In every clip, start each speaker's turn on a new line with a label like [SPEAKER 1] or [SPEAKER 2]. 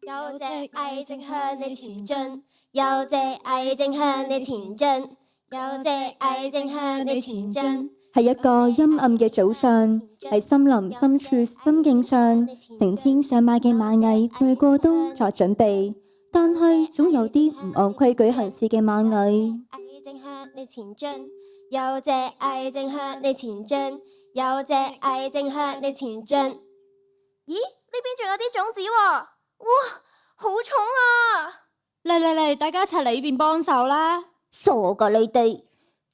[SPEAKER 1] 有隻蟻正向你前進，有隻蟻正向你前進，有隻蟻正向你前進。
[SPEAKER 2] 係一個陰暗嘅早上，喺森林深處深徑上，成千上萬嘅螞蟻正過冬作準備，但係總有啲唔按規矩行事嘅螞蟻。
[SPEAKER 1] 蟻正向你前進，有隻蟻正向你前進，有隻蟻正向你前進。咦？呢邊仲有啲種子喎！哇，好重啊！
[SPEAKER 3] 嚟，大家一齊嚟呢邊幫手啦！
[SPEAKER 2] 傻噶你哋，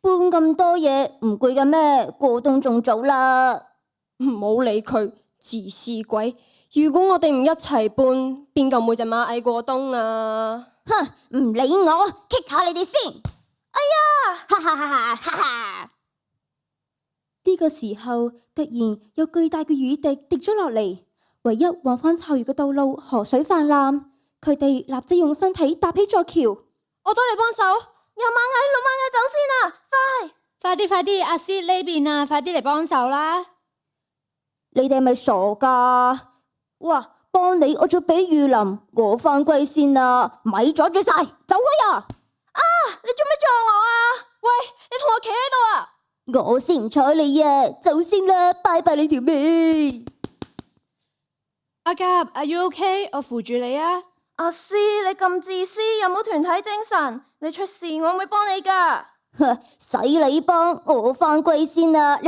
[SPEAKER 2] 搬咁多嘢唔攰噶咩？過冬仲早啦。
[SPEAKER 1] 唔好理佢，自私鬼！如果我哋唔一齊搬，邊夠每隻螞蟻過冬啊？
[SPEAKER 2] 哼，唔理我，棘下你哋先！哎呀，哈哈哈哈哈哈！呢個時候突然有巨大嘅雨滴滴咗落嚟，唯一往返臭魚嘅道路河水泛濫，佢哋立即用身體搭起座橋。
[SPEAKER 1] 我都嚟幫手，有螞蟻，老螞蟻走先啊！
[SPEAKER 3] 快啲，阿詩呢邊啊，快啲嚟幫手啦！
[SPEAKER 2] 你哋係咪傻噶？哇，幫你我仲俾雨淋，我返歸先啦，咪阻住晒，走開啊！
[SPEAKER 1] 啊，你做咩撞我啊？喂，你同我企喺度啊！
[SPEAKER 2] 我先唔睬你啊，走先啦，拜拜你條命！
[SPEAKER 3] 阿甲，Are you OK？我扶住你啊！
[SPEAKER 1] 阿詩，你咁自私，有冇團體精神？你出事我會幫你噶。
[SPEAKER 2] 使你幫，我返歸先啦！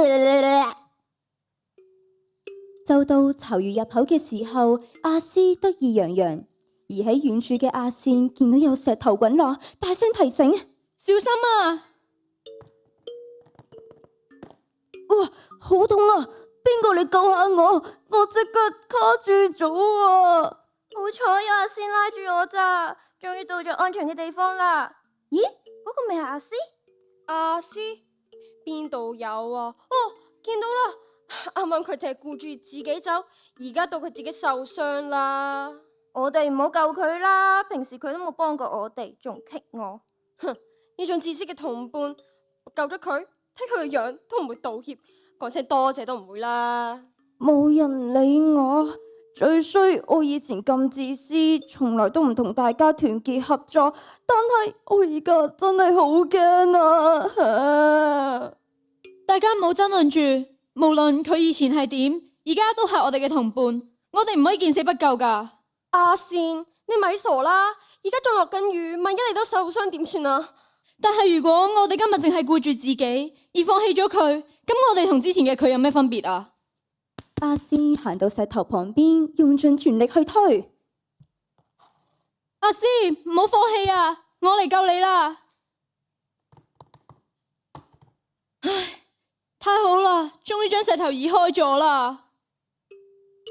[SPEAKER 2] 就到巢穴入口嘅時候，阿詩得意洋洋，而喺遠處嘅阿善見到有石頭滾落，大聲提醒：
[SPEAKER 3] 小心啊！
[SPEAKER 2] 哇，好痛啊！邊個嚟救下我？我隻腳卡住咗啊！
[SPEAKER 1] 好彩有阿仙拉住我咋，終於到咗安全嘅地方啦。咦，嗰個咪係阿詩？阿詩邊度有啊？哦，見到啦！啱啱佢淨係顧住自己走，而家到佢自己受傷啦。我哋唔好救佢啦，平時佢都冇幫過我哋，仲棘我。哼，呢種自私嘅同伴，救咗佢，睇佢個樣都唔會道歉，講聲多謝都唔會啦。
[SPEAKER 2] 冇人理我，最衰我以前咁自私，從來都唔同大家團結合作，但係我而家真係好驚啊！
[SPEAKER 3] 大家唔好爭論住，無論佢以前係點，而家都係我哋嘅同伴，我哋唔可以見死不救噶。
[SPEAKER 1] 阿善，你咪傻啦！而家仲落緊雨，萬一你都受傷點算啊？
[SPEAKER 3] 但係如果我哋今日淨係顧住自己，而放棄咗佢，咁我哋同之前嘅佢有咩分別啊？
[SPEAKER 2] 阿詩行到石頭旁邊，用盡全力去推。
[SPEAKER 3] 阿詩，唔好放棄啊！我嚟救你啦！唉，太好啦，終於將石頭移開咗啦！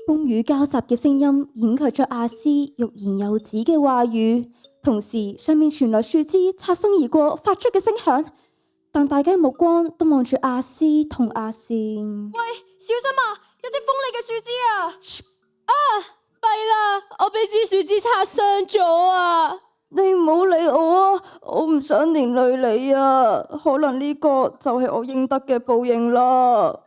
[SPEAKER 2] 風雨交集嘅聲音掩蓋咗阿詩欲言又止嘅話語，同時上面傳來樹枝擦身而過發出嘅聲響，但大家目光都望住阿詩同阿善。
[SPEAKER 1] 喂，小心啊！有啲鋒利嘅樹枝啊！
[SPEAKER 3] 啊，弊啦，我俾支樹枝擦傷咗啊！
[SPEAKER 2] 你唔好理我啊，我唔想連累你啊，可能呢個就係我應得嘅報應啦。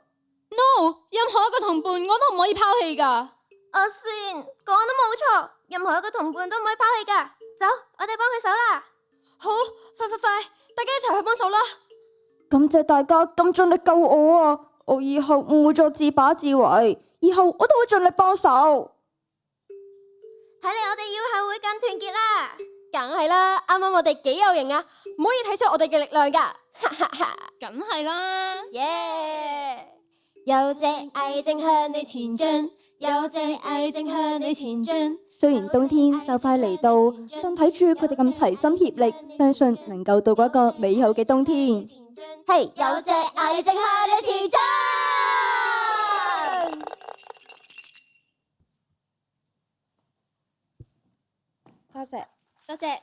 [SPEAKER 3] No， 任何一個同伴我都唔可以拋棄噶。
[SPEAKER 1] 阿善講得冇錯，任何一個同伴都唔可以拋棄噶。走，我哋幫佢手啦。好，快，大家一齊去幫手啦！
[SPEAKER 2] 感謝大家咁盡力救我啊！我以後唔會再自把自為，以後我都會盡力幫手。
[SPEAKER 1] 睇嚟我哋以後會更團結啦。梗係啦，啱啱我哋幾有型啊，唔可以睇小我哋嘅力量噶。
[SPEAKER 3] 梗係啦，
[SPEAKER 1] 耶！有隻蟻正向你前進，有隻蟻正向你前進。
[SPEAKER 2] 雖然冬天就快嚟到，但睇住佢哋咁齊心協力，相信能夠度過一個美好嘅冬天。
[SPEAKER 1] 係，有隻蟻正向你前進。
[SPEAKER 2] 多謝。
[SPEAKER 1] 多謝。